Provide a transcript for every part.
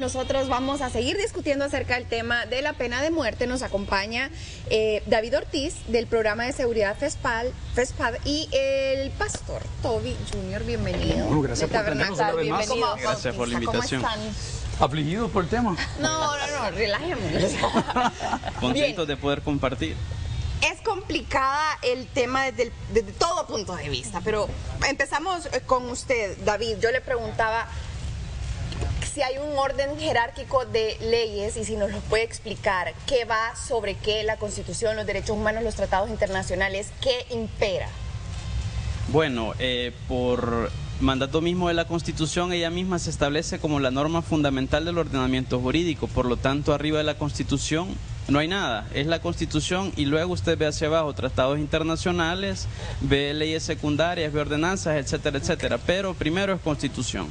Nosotros vamos a seguir discutiendo acerca del tema de la pena de muerte. Nos acompaña David Ortiz del programa de seguridad FESPAD y el pastor Toby Jr. Bienvenido. Bueno, gracias por tenernos una vez más. Gracias por la invitación. ¿Cómo están? ¿Afligidos por el tema? No, relajémonos. Contentos de poder compartir. Es complicada el tema desde todo punto de vista, pero empezamos con usted, David. Yo le preguntaba si hay un orden jerárquico de leyes y si nos lo puede explicar, qué va sobre qué, la Constitución, los derechos humanos, los tratados internacionales, qué impera. Bueno, por mandato mismo de la Constitución, ella misma se establece como la norma fundamental del ordenamiento jurídico. Por lo tanto, arriba de la Constitución no hay nada, es la Constitución, y luego usted ve hacia abajo tratados internacionales, ve leyes secundarias, ve ordenanzas, etcétera, etcétera. Pero primero es Constitución.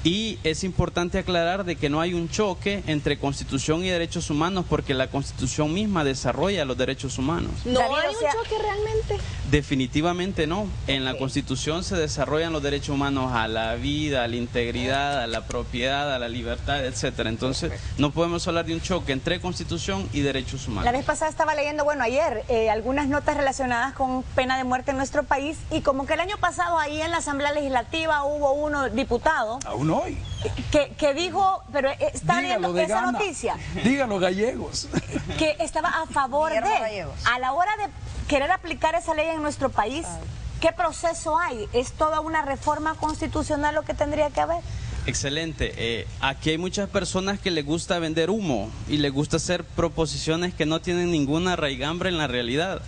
Y es importante aclarar de que no hay un choque entre Constitución y derechos humanos, porque la Constitución misma desarrolla los derechos humanos. ¿No hay un choque realmente? Definitivamente no. En la Constitución se desarrollan los derechos humanos a la vida, a la integridad, a la propiedad, a la libertad, etcétera. Entonces, no podemos hablar de un choque entre Constitución y derechos humanos. La vez pasada estaba leyendo, bueno, ayer, algunas notas relacionadas con pena de muerte en nuestro país, y como que el año pasado ahí en la Asamblea Legislativa hubo uno diputado Aún hoy. que dijo, pero está Dígalo leyendo esa Gana. noticia, Dígalo, gallegos. que estaba a favor de, a la hora de querer aplicar esa ley en nuestro país. ¿Qué proceso hay? ¿Es toda una reforma constitucional lo que tendría que haber? Excelente. Aquí hay muchas personas que les gusta vender humo y les gusta hacer proposiciones que no tienen ninguna raigambre en la realidad.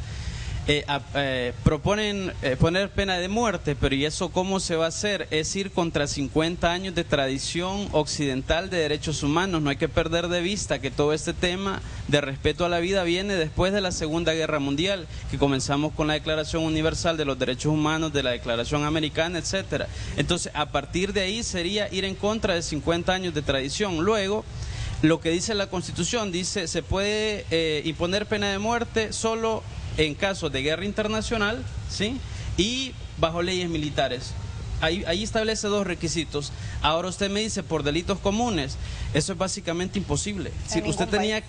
Proponen poner pena de muerte, pero ¿y eso cómo se va a hacer? Es ir contra 50 años de tradición occidental de derechos humanos. No hay que perder de vista que todo este tema de respeto a la vida viene después de la Segunda Guerra Mundial, que comenzamos con la Declaración Universal de los Derechos Humanos, de la Declaración Americana, etcétera. Entonces, a partir de ahí sería ir en contra de 50 años de tradición. Luego, lo que dice la Constitución, dice se puede imponer pena de muerte solo en casos de guerra internacional, ¿sí? Y bajo leyes militares. Ahí establece dos requisitos. Ahora usted me dice por delitos comunes, eso es básicamente imposible. Si usted tendría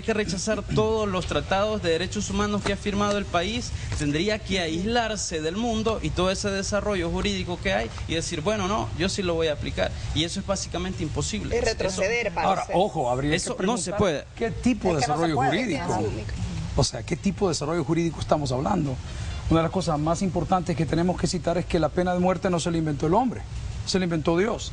que rechazar todos los tratados de derechos humanos que ha firmado el país, tendría que aislarse del mundo y todo ese desarrollo jurídico que hay y decir, bueno, no, yo sí lo voy a aplicar. Y eso es básicamente imposible. Es retroceder, parece. Ahora, ojo, habría Eso que preguntar, no se puede. ¿qué tipo de desarrollo jurídico? O sea, ¿qué tipo de desarrollo jurídico estamos hablando? Una de las cosas más importantes que tenemos que citar es que la pena de muerte no se la inventó el hombre, se la inventó Dios.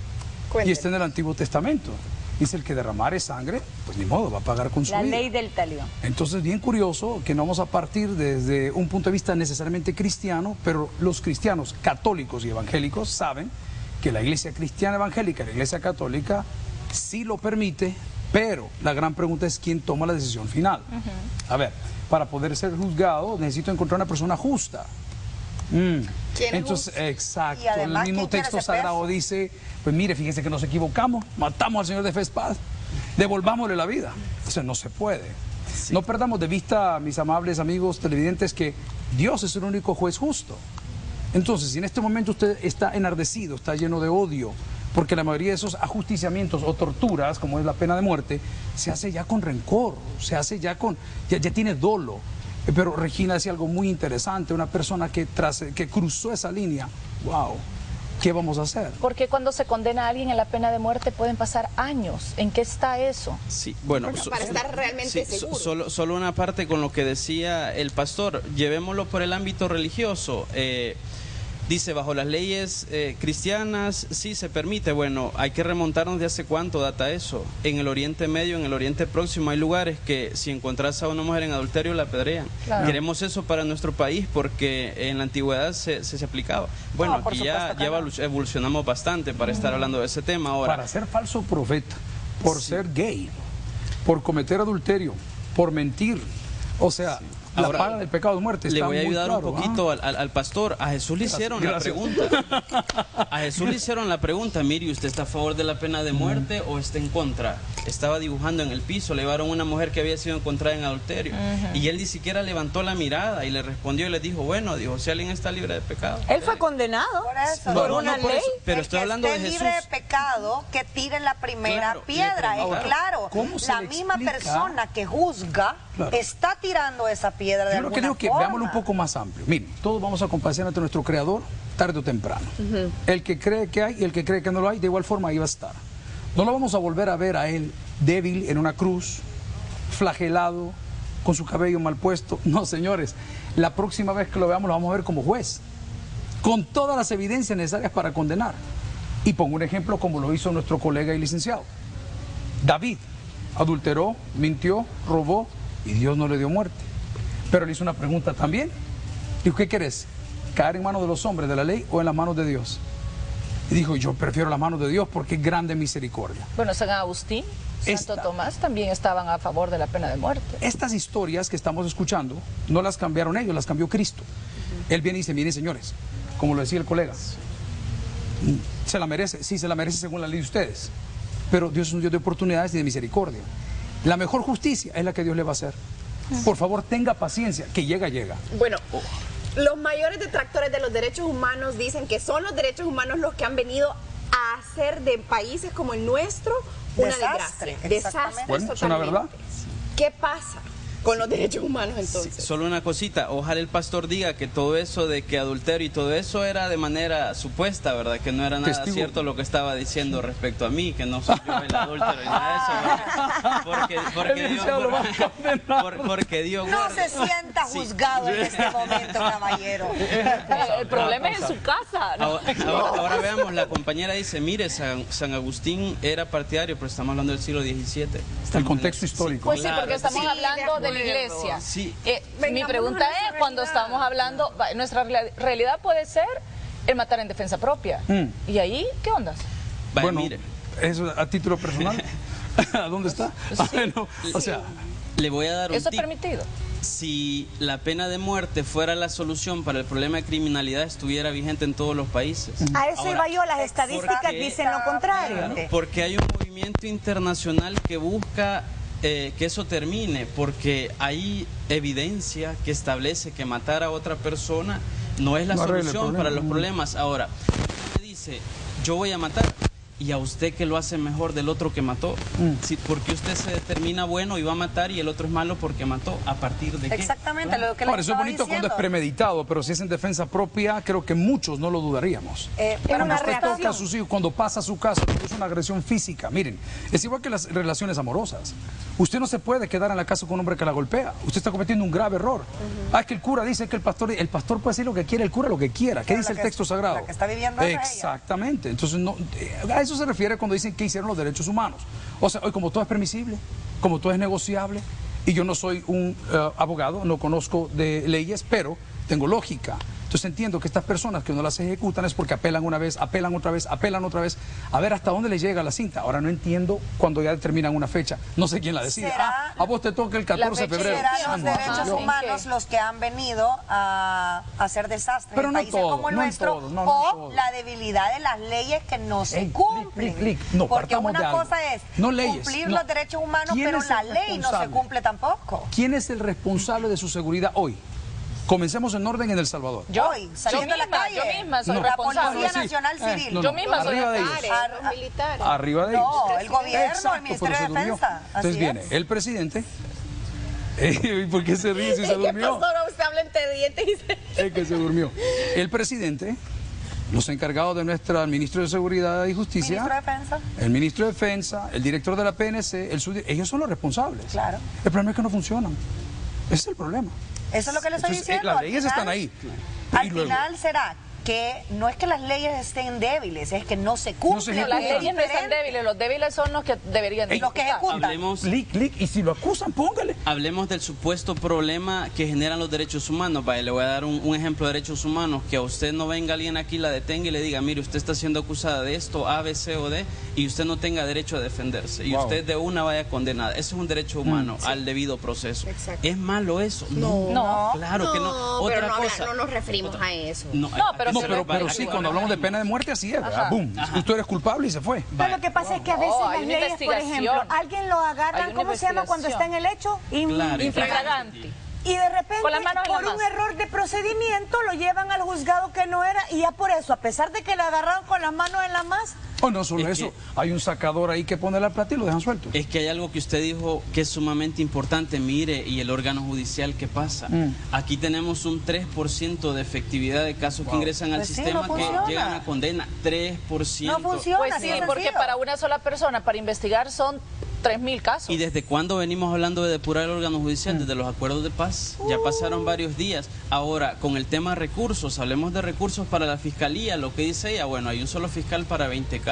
Cuénteme. Y está en el Antiguo Testamento. Dice, el que derramare sangre, pues ni modo, va a pagar con su vida. La ley del talión. Entonces, bien curioso que no vamos a partir desde un punto de vista necesariamente cristiano, pero los cristianos católicos y evangélicos saben que la iglesia cristiana evangélica y la iglesia católica sí lo permite, pero la gran pregunta es quién toma la decisión final. A ver, para poder ser juzgado necesito encontrar una persona justa. Entonces, exacto, el mismo texto sagrado dice, pues mire, fíjense que nos equivocamos, matamos al señor de FESPAD, devolvámosle la vida. O sea, no se puede. Sí. No perdamos de vista, mis amables amigos televidentes, que Dios es el único juez justo. Entonces, si en este momento usted está enardecido, está lleno de odio, porque la mayoría de esos ajusticiamientos o torturas, como es la pena de muerte, se hace ya con rencor, se hace ya con, ya tiene dolo. Pero Regina decía algo muy interesante, una persona que cruzó esa línea, wow, ¿qué vamos a hacer? Porque cuando se condena a alguien en la pena de muerte pueden pasar años. ¿En qué está eso? Sí, bueno, para estar realmente seguro. Solo una parte con lo que decía el pastor, llevémoslo por el ámbito religioso. Dice, bajo las leyes cristianas sí se permite. Bueno, hay que remontarnos de hace cuánto data eso. En el Oriente Medio, en el Oriente Próximo, hay lugares que si encontrás a una mujer en adulterio la apedrean. Claro. Queremos eso para nuestro país porque en la antigüedad se aplicaba. Bueno, aquí ya evolucionamos bastante para estar hablando de ese tema ahora. Para ser falso profeta, por ser gay, por cometer adulterio, por mentir. O sea, La paga del pecado es muerte. Le está voy a muy ayudar claro, un poquito al pastor. A Jesús le hicieron la pregunta. A Jesús le hicieron la pregunta, mire, ¿usted está a favor de la pena de muerte o está en contra? Estaba dibujando en el piso, le llevaron a una mujer que había sido encontrada en adulterio. Y él ni siquiera levantó la mirada y le respondió y le dijo, bueno, dijo, si alguien está libre de pecado. Él fue condenado por una ley. Pero estoy hablando de Jesús. libre de pecado, que tire la primera piedra. Claro, la misma persona que juzga está tirando esa piedra de alguna forma. Yo creo que veámoslo un poco más amplio. Miren, todos vamos a compadecer ante nuestro Creador tarde o temprano. El que cree que hay y el que cree que no lo hay, de igual forma ahí va a estar. No lo vamos a volver a ver a él débil en una cruz, flagelado, con su cabello mal puesto. No, señores, la próxima vez que lo veamos lo vamos a ver como juez, con todas las evidencias necesarias para condenar. Y pongo un ejemplo como lo hizo nuestro colega y licenciado. David adulteró, mintió, robó y Dios no le dio muerte. Pero le hizo una pregunta también. Dijo, ¿qué querés? ¿Caer en manos de los hombres de la ley o en las manos de Dios? Y dijo, yo prefiero las manos de Dios porque es grande misericordia. Bueno, San Agustín, Santo Tomás también estaban a favor de la pena de muerte. Estas historias que estamos escuchando no las cambiaron ellos, las cambió Cristo. Él viene y dice, miren señores, como lo decía el colega, ¿se la merece? Sí, se la merece según la ley de ustedes. Pero Dios es un Dios de oportunidades y de misericordia. La mejor justicia es la que Dios le va a hacer. Por favor, tenga paciencia, que llega, llega. Bueno, los mayores detractores de los derechos humanos dicen que son los derechos humanos los que han venido a hacer de países como el nuestro una desgracia. Desastre. Bueno, es una verdad. ¿Qué pasa con los derechos humanos entonces? Sí, solo una cosita, ojalá el pastor diga que todo eso de que adulterio y todo eso era de manera supuesta, ¿verdad? Que no era nada cierto lo que estaba diciendo respecto a mí, que no soy yo el adúltero y nada de eso, porque Dios no se sienta juzgado en este momento, caballero. El problema es en su casa, ¿no? Ahora veamos, la compañera dice, mire, San Agustín era partidario, pero estamos hablando del siglo XVII. El contexto histórico. Pues sí, porque estamos hablando de la iglesia. Sí. Mi pregunta es, cuando estamos hablando, nuestra realidad puede ser el matar en defensa propia. ¿Y ahí qué onda? Bueno, mire. eso a título personal, ¿a dónde está? Sí. Bueno, o sea, le voy a dar un ¿eso es tip. permitido? Si la pena de muerte fuera la solución para el problema de criminalidad, estuviera vigente en todos los países. A eso iba yo, las estadísticas dicen lo contrario. Porque hay un movimiento internacional que busca que eso termine, porque hay evidencia que establece que matar a otra persona no es la solución para los problemas. Ahora, usted dice, yo voy a matar, y a usted que lo hace mejor del otro que mató, porque usted se determina bueno y va a matar y el otro es malo porque mató, ¿a partir de qué? Exactamente, lo que le ahora, eso es bonito cuando es premeditado, pero si es en defensa propia, creo que muchos no lo dudaríamos. Cuando usted toca a sus hijos, cuando pasa a su casa, cuando es una agresión física, miren, es igual que las relaciones amorosas. Usted no se puede quedar en la casa con un hombre que la golpea. Usted está cometiendo un grave error. Es que el cura dice que el pastor puede decir lo que quiere, el cura lo que quiera. ¿Qué dice el texto sagrado? La que está viviendo exactamente. Entonces, no, a eso se refiere cuando dicen que hicieron los derechos humanos. O sea, hoy como todo es permisible, como todo es negociable, y yo no soy un abogado, no conozco de leyes, pero tengo lógica. Entonces entiendo que estas personas que no las ejecutan es porque apelan una vez, apelan otra vez, apelan otra vez, a ver hasta dónde les llega la cinta. Ahora no entiendo cuando ya determinan una fecha. No sé quién la decide. A vos te toca el 14 de febrero. ¿Serán los derechos humanos los que han venido a hacer desastres en países como el nuestro? O la debilidad de las leyes que no se cumplen. No, porque una cosa es cumplir los derechos humanos, pero la ley no se cumple tampoco. ¿Quién es el responsable de su seguridad hoy? Comencemos en orden en El Salvador. Hoy, saliendo a la calle. Yo misma soy la responsable. Policía Nacional Civil. Yo misma soy arriba de ellos. Los militares. Arriba de ellos. No, el gobierno, exacto, el Ministerio de Defensa. Entonces viene el presidente. ¿Por qué se ríe si se durmió? ¿Qué pasó? Usted habla entre dientes y se... Es que se durmió. El presidente, los encargados de nuestra ministro de Seguridad y Justicia, ¿Ministro de Defensa? El ministro de Defensa, el director de la PNC, ellos son los responsables. Claro. El problema es que no funcionan. Ese es el problema. Eso es lo que le estoy diciendo. Las leyes están ahí. Al final será que no es que las leyes estén débiles, es que no se cumplen. Las leyes no están débiles, los débiles son los que deberían los que ejecutan. Hablemos, y si lo acusan, póngale. Hablemos del supuesto problema que generan los derechos humanos. Vaya, le voy a dar un ejemplo de derechos humanos, que a usted no venga alguien aquí, la detenga y le diga, mire, usted está siendo acusada de esto, A, B, C o D, y usted no tenga derecho a defenderse, y usted de una vaya condenada. Eso es un derecho humano al debido proceso. Exacto. ¿Es malo eso? No. Claro que no. Pero Otra cosa. no nos referimos a eso. Pero sí, cuando hablamos de pena de muerte, así es, ¿verdad? Boom. Tú eres culpable y se fue. Pero lo que pasa es que a veces las leyes, por ejemplo, alguien lo agarran, ¿cómo se llama cuando está en el hecho? Infraganti. Y de repente, con las manos en por la un masa. error de procedimiento, lo llevan al juzgado que no era, y ya por eso, a pesar de que le agarraron con las manos en la masa. O no solo eso, hay un sacador ahí que pone la plata y lo dejan suelto. Es que hay algo que usted dijo que es sumamente importante, mire, y el órgano judicial, ¿qué pasa? Aquí tenemos un 3% de efectividad de casos que ingresan al sistema que llegan a condena. 3%. No funciona. Pues sí, porque para una sola persona, para investigar, son 3.000 casos. ¿Y desde cuándo venimos hablando de depurar el órgano judicial? Desde los acuerdos de paz. Ya pasaron varios días. Ahora, con el tema de recursos, hablemos de recursos para la fiscalía. Lo que dice ella, bueno, hay un solo fiscal para 20 casos.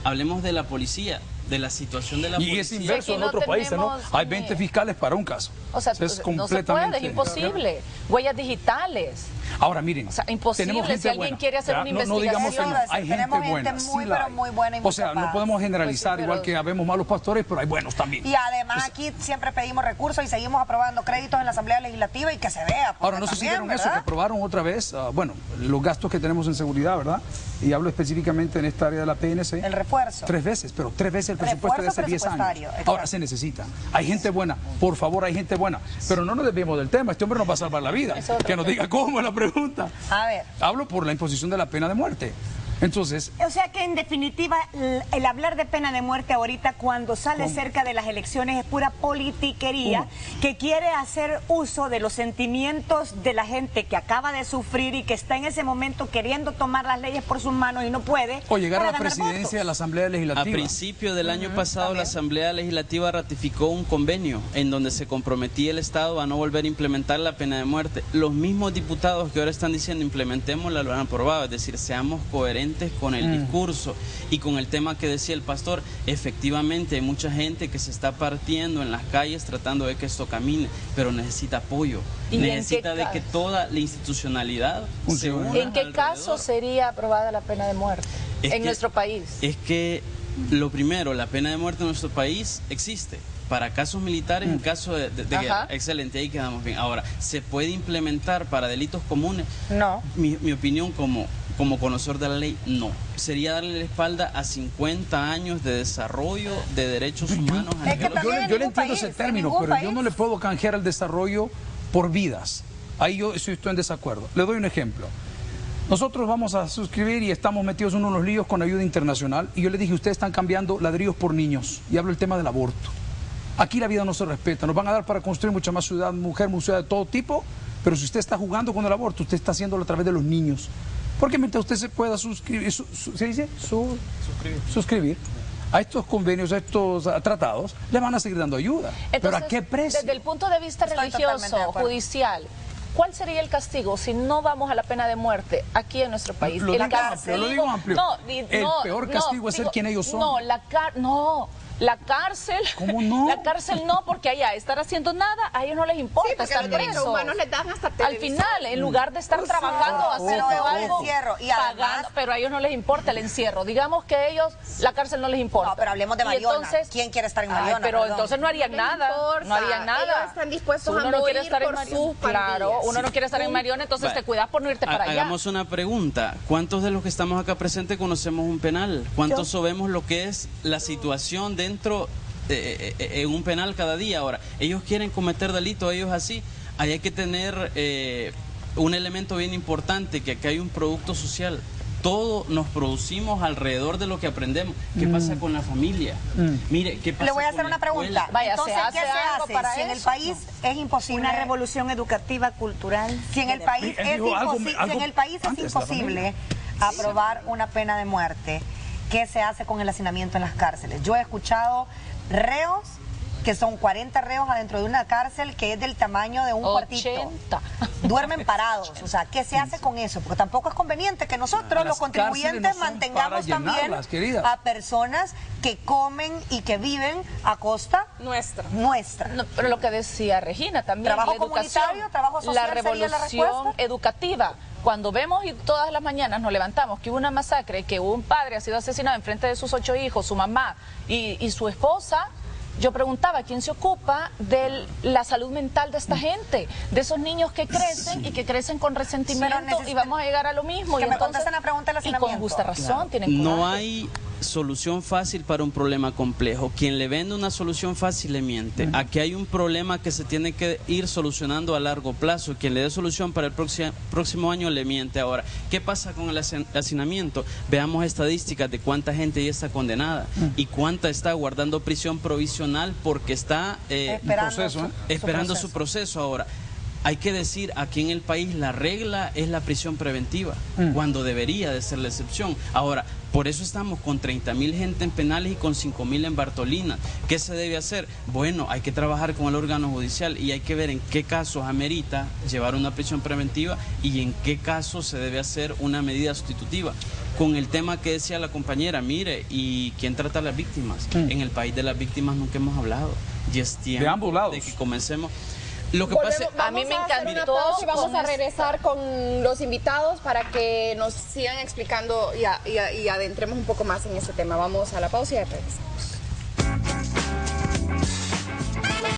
Hablemos de la policía, de la situación de la policía. Y es inverso en otros países, ¿no? Hay 20 fiscales para un caso. O sea, es no se puede, es imposible. Huellas digitales. Ahora miren, o sea, imposible si alguien quiere hacer una investigación. No digamos que no, hay gente buena, pero muy buena y o sea, no podemos generalizar, igual que habemos malos pastores, pero hay buenos también. Y además aquí siempre pedimos recursos y seguimos aprobando créditos en la Asamblea Legislativa y que se vea. Ahora, no sé si vieron eso, que aprobaron otra vez, bueno, los gastos que tenemos en seguridad, ¿verdad? Y hablo específicamente en esta área de la PNC. El refuerzo. 3 veces, pero 3 veces el presupuesto de hace 10 años. Exacto. Ahora se necesita. Hay gente buena, por favor, hay gente buena. Pero no nos desviemos del tema, este hombre nos va a salvar la vida. Que nos diga cómo es la pregunta. A ver. Hablo por la imposición de la pena de muerte. Entonces... O sea que en definitiva el hablar de pena de muerte ahorita cuando sale cerca de las elecciones es pura politiquería que quiere hacer uso de los sentimientos de la gente que acaba de sufrir y que está en ese momento queriendo tomar las leyes por sus manos y no puede. O llegar a la presidencia de la Asamblea Legislativa. A principio del año pasado la Asamblea Legislativa ratificó un convenio en donde se comprometía el Estado a no volver a implementar la pena de muerte. Los mismos diputados que ahora están diciendo implementémosla lo han aprobado, es decir, seamos coherentes con el discurso y con el tema que decía el pastor. Efectivamente hay mucha gente que se está partiendo en las calles tratando de que esto camine, pero necesita apoyo, necesita de que toda la institucionalidad se una. ¿En qué caso sería aprobada la pena de muerte en nuestro país? Es que lo primero, la pena de muerte en nuestro país existe para casos militares, en caso de guerra. Excelente, ahí quedamos bien. Ahora, ¿se puede implementar para delitos comunes? No. Mi opinión como conocedor de la ley, no. Sería darle la espalda a 50 años de desarrollo de derechos humanos. Yo le entiendo ese término, pero yo no le puedo canjear el desarrollo por vidas. Ahí yo estoy en desacuerdo. Le doy un ejemplo. Nosotros vamos a suscribir y estamos metidos en unos líos con ayuda internacional. Y yo le dije, ustedes están cambiando ladrillos por niños. Y hablo del tema del aborto. Aquí la vida no se respeta. Nos van a dar para construir mucha más ciudad, mujer, ciudad de todo tipo. Pero si usted está jugando con el aborto, usted está haciéndolo a través de los niños. Porque mientras usted se pueda suscribir, ¿se dice? Suscribir a estos convenios, a estos tratados, le van a seguir dando ayuda. Entonces, ¿pero a qué precio? Desde el punto de vista religioso, judicial, ¿cuál sería el castigo si no vamos a la pena de muerte aquí en nuestro país? Lo digo amplio. El peor castigo es ser quien ellos son. La cárcel. ¿Cómo no? La cárcel no, porque allá estar haciendo nada, a ellos no les importa estar presos. Humanos les dan hasta al final, en lugar de estar trabajando, haciendo algo, y además, pero a ellos no les importa el encierro. Digamos que a ellos la cárcel no les importa. No, pero hablemos de Mariona. Entonces, ¿quién quiere estar en Mariona? Pero entonces no harían nada. No harían nada. Ellos están dispuestos uno a no morir quiere estar por en Mariona. sus pandillas. Claro, uno no quiere estar en Mariona, entonces te cuidas por no irte para allá. Hagamos una pregunta. ¿Cuántos de los que estamos acá presentes conocemos un penal? ¿Cuántos sabemos lo que es la situación dentro en un penal cada día? Ahora, ellos quieren cometer delitos, ellos así. Ahí hay que tener un elemento bien importante, que aquí hay un producto social. Todo nos producimos alrededor de lo que aprendemos. ¿Qué pasa con la familia? Mire, ¿qué pasa? Le voy a con hacer una pregunta. Vaya, entonces, ¿qué se hace? para si en el país es imposible una revolución educativa cultural. Si en el país es imposible aprobar una pena de muerte, ¿qué se hace con el hacinamiento en las cárceles? Yo he escuchado reos que son 40 reos adentro de una cárcel que es del tamaño de un 80. cuartito. Duermen parados. O sea, ¿qué se hace con eso? Porque tampoco es conveniente que nosotros, los contribuyentes, no mantengamos también a personas que comen y que viven a costa nuestra. No, pero lo que decía Regina también, trabajo la educación, comunitario, trabajo social, la revolución educativa. Cuando vemos y todas las mañanas nos levantamos que hubo una masacre, que un padre ha sido asesinado enfrente de sus 8 hijos, su mamá y su esposa, yo preguntaba, ¿quién se ocupa de la salud mental de esta gente? De esos niños que crecen y que crecen con resentimiento y vamos a llegar a lo mismo. Que y me contesten la pregunta del hacinamiento. Y con justa razón, tienen coraje. No hay solución fácil para un problema complejo. Quien le vende una solución fácil le miente. Aquí hay un problema que se tiene que ir solucionando a largo plazo. Quien le dé solución para el próximo año le miente. Ahora, ¿qué pasa con el hacinamiento? Veamos estadísticas de cuánta gente ya está condenada y cuánta está guardando prisión provisional porque está esperando su proceso. Ahora, hay que decir, aquí en el país la regla es la prisión preventiva, cuando debería de ser la excepción. Ahora, por eso estamos con 30.000 gente en penales y con 5.000 en Bartolinas. ¿Qué se debe hacer? Bueno, hay que trabajar con el órgano judicial y hay que ver en qué casos amerita llevar una prisión preventiva y en qué casos se debe hacer una medida sustitutiva. Con el tema que decía la compañera, mire, ¿y quién trata a las víctimas? En el país de las víctimas nunca hemos hablado. Y es tiempo de ambos lados de que comencemos. Lo que pasa, a mí me encantó y vamos a regresar con los invitados para que nos sigan explicando y adentremos un poco más en ese tema. Vamos a la pausa y regresamos.